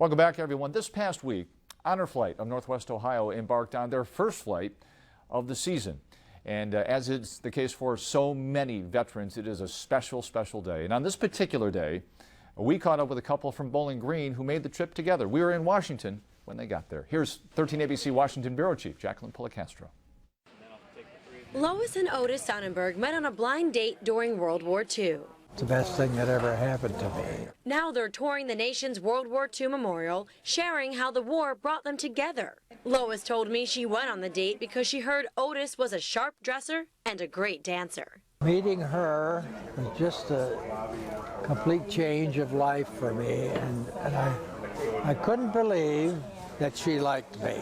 Welcome back, everyone. This past week, Honor Flight of Northwest Ohio embarked on their first flight of the season. And as is the case for so many veterans, it is a special, special day. And on this particular day, we caught up with a couple from Bowling Green who made the trip together. We were in Washington when they got there. Here's 13 ABC Washington Bureau Chief Jacqueline Policastro. Lois and Otis Sonnenberg met on a blind date during World War II. It's the best thing that ever happened to me. Now they're touring the nation's World War II memorial, sharing how the war brought them together. Lois told me she went on the date because she heard Otis was a sharp dresser and a great dancer. Meeting her was just a complete change of life for me, and I couldn't believe that she liked me.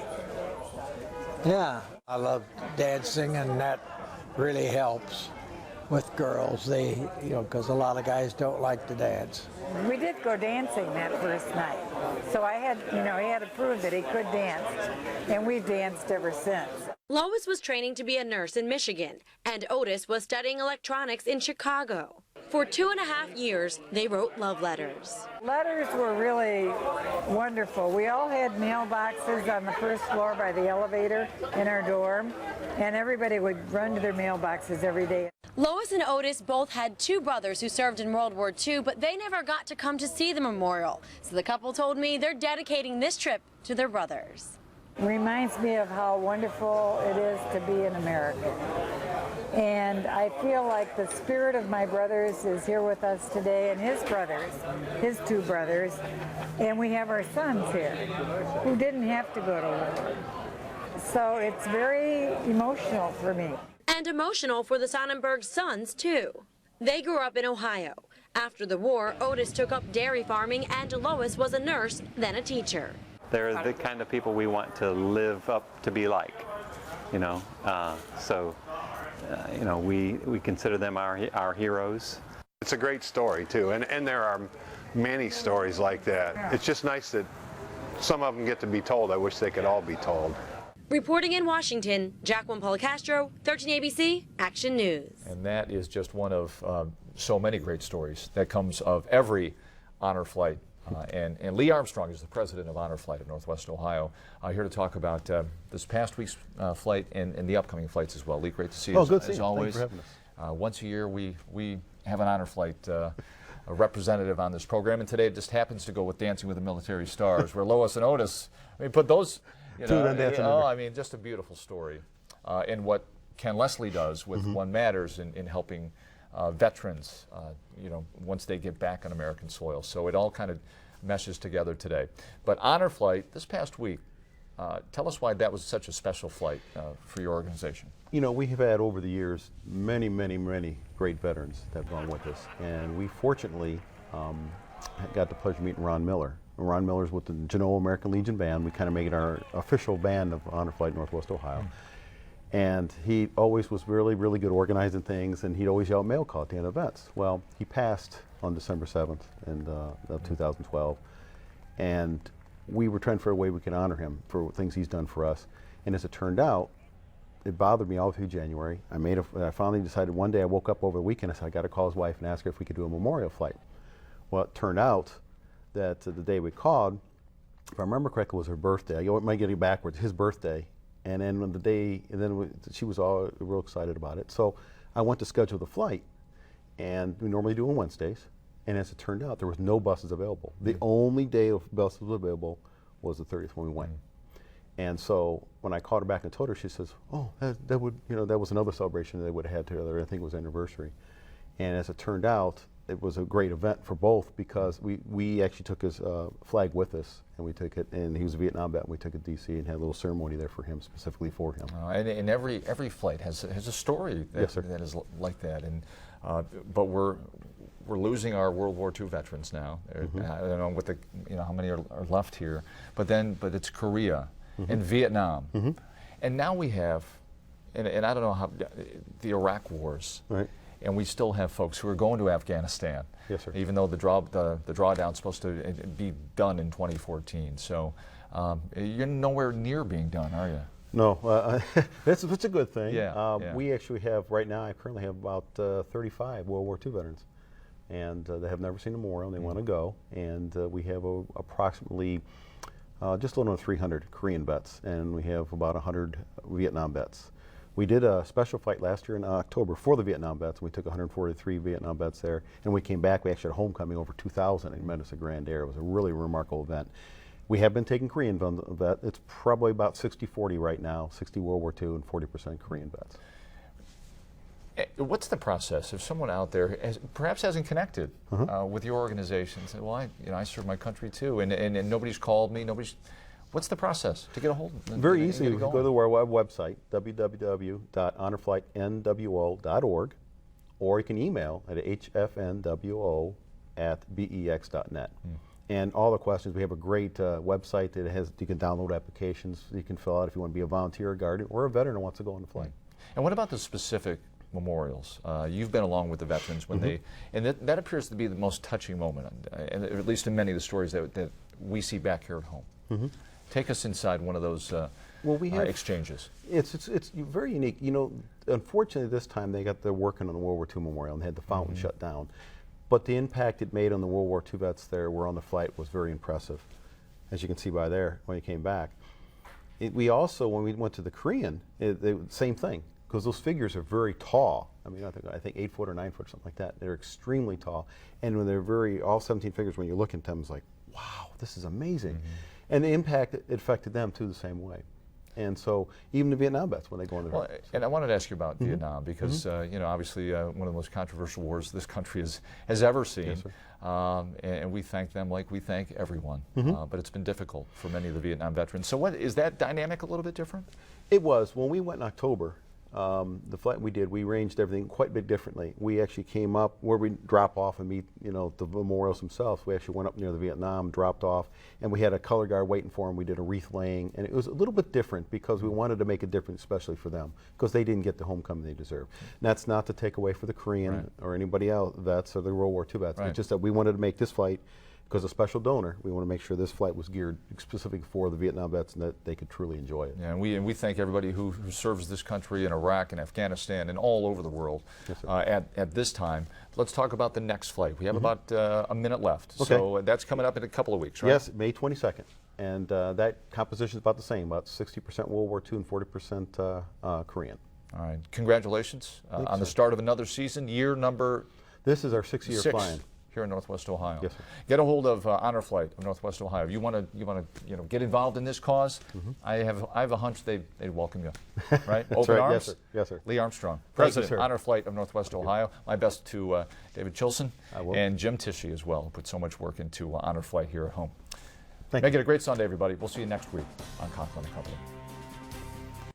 Yeah, I love dancing, and that really helps with girls. Because a lot of guys don't like to dance. We did go dancing that first night. So he had to prove that he could dance, and we've danced ever since. Lois was training to be a nurse in Michigan, and Otis was studying electronics in Chicago. For 2.5 years, they wrote love letters. Letters were really wonderful. We all had mailboxes on the first floor by the elevator in our dorm, and everybody would run to their mailboxes every day. Lois and Otis both had 2 brothers who served in World War II, but they never got to come to see the memorial. So the couple told me they're dedicating this trip to their brothers. Reminds me of how wonderful it is to be an American. And I feel like the spirit of my brothers is here with us today, and his brothers, his 2 brothers, and we have our sons here who didn't have to go to war. So it's very emotional for me. And emotional for the Sonnenberg sons, too. They grew up in Ohio. After the war, Otis took up dairy farming, and Lois was a nurse, then a teacher. They're the kind of people we want to live up to be like, we consider them our heroes. It's a great story too, and there are many stories like that. It's just nice that some of them get to be told. I wish they could all be told. Reporting in Washington, Jacqueline Policastro, 13 ABC Action News. And that is just one of so many great stories that comes of every honor flight. And Lee Armstrong is the president of Honor Flight of Northwest Ohio, here to talk about this past week's flight and the upcoming flights as well. Lee, great to see you. Good to see you. Always. Thanks for having us. Once a year we have an Honor Flight a representative on this program, and today it just happens to go with Dancing with the Military Stars, where Lois and Otis, put those, just a beautiful story. And what Ken Leslie does with One Matters in helping veterans, once they get back on American soil. So it all kind of meshes together today. But Honor Flight this past week, tell us why that was such a special flight for your organization. We have had over the years many, many, many great veterans that have gone with us, and we fortunately got the pleasure of meeting Ron Miller. Ron Miller's with the Genoa American Legion Band. We kind of made it our official band of Honor Flight Northwest Ohio. And he always was really, really good organizing things, and he'd always yell mail call at the end of events. Well, he passed on December 7th of 2012, and we were trying to figure a way we could honor him for things he's done for us. And as it turned out, it bothered me all through January. I finally decided one day, I woke up over the weekend, I said, I got to call his wife and ask her if we could do a memorial flight. Well, it turned out that the day we called, if I remember correctly, was her birthday. I might get it backwards, his birthday. And then she was all real excited about it. So I went to schedule the flight, and we normally do on Wednesdays. And as it turned out, there was no buses available. The only day of buses was available was the 30th when we went. And so when I called her back and told her, she says, "Oh, that was another celebration they would have had together. I think it was anniversary." And as it turned out, it was a great event for both, because we actually took his flag with us, and we took it, and he was a Vietnam vet, and we took it to D.C. and had a little ceremony there for him, specifically for him. And every flight has a story that is like that. And but we're losing our World War II veterans now. I don't know what how many are left here, but it's Korea and Vietnam, and now we have, and I don't know how the Iraq wars. Right. And we still have folks who are going to Afghanistan, yes, sir. Even though the drawdown is supposed to be done in 2014. So you're nowhere near being done, are you? No, that's a good thing. Yeah, We actually have, right now, I currently have about 35 World War II veterans and they have never seen a memorial, and they want to go. And we have approximately just a little over 300 Korean vets, and we have about 100 Vietnam vets. We did a special flight last year in October for the Vietnam vets, and we took 143 Vietnam vets there. And we came back, we actually had homecoming over 2,000 in Medicine Grand Air. It was a really remarkable event. We have been taking Korean vet. It's probably about 60-40 right now, 60 World War II and 40% Korean vets. What's the process if someone out there perhaps hasn't connected with your organization and said, well, I serve my country too, and nobody's called me, what's the process to get a hold of them? Very easy. You go to our website, www.honorflightnwo.org, or you can email at hfnwo@bex.net. And all the questions, we have a great website that you can download applications you can fill out if you want to be a volunteer, a guardian, or a veteran who wants to go on the flight. And what about the specific memorials? You've been along with the veterans when and that appears to be the most touching moment, at least in many of the stories that we see back here at home. Take us inside one of those exchanges. It's very unique. You know, unfortunately this time they're working on the World War II memorial and had the fountain shut down. But the impact it made on the World War II vets there were on the flight was very impressive, as you can see by there when he came back. We also, when we went to the Korean, same thing, because those figures are very tall. I mean, I think 8 foot or 9 foot, something like that. They're extremely tall. And when they're all 17 figures, when you look at them, it's like, wow, this is amazing. And the impact, it affected them too the same way. And so even the Vietnam vets, when they go into and I wanted to ask you about Vietnam, because you know, obviously one of the most controversial wars this country has ever seen. Yes, and we thank them like we thank everyone. But it's been difficult for many of the Vietnam veterans. So is that dynamic a little bit different? It was. When we went in October, the flight we did, we arranged everything quite a bit differently. We actually came up where we drop off and meet, you know, the memorials themselves. We actually went up near the Vietnam, dropped off, and we had a color guard waiting for them. We did a wreath laying, and it was a little bit different because we wanted to make it different, especially for them, because they didn't get the homecoming they deserve. And that's not to take away for the Korean or anybody else vets or the World War II vets. It's just that we wanted to make this flight, because a special donor, we want to make sure this flight was geared specifically for the Vietnam vets and that they could truly enjoy it. Yeah, and we thank everybody who serves this country in Iraq and Afghanistan and all over the world at this time. Let's talk about the next flight. We have about a minute left. Okay. So that's coming up in a couple of weeks, right? Yes, May 22nd. And that composition is about the same, about 60% World War II and 40% Korean. All right. Congratulations on the start of another season, year number... This is our 6th year flying. Here in Northwest Ohio. Yes, sir. Get a hold of Honor Flight of Northwest Ohio. You want to get involved in this cause? I have a hunch they'd welcome you, right? Open right. arms. Yes, sir. Yes, sir. Lee Armstrong, Thank you, President, sir. Honor Flight of Northwest Ohio. My best to David Chilson will. and Jim Tishy as well, who put so much work into Honor Flight here at home. Thank Make you. it a great Sunday, everybody. We'll see you next week on Conklin & Company.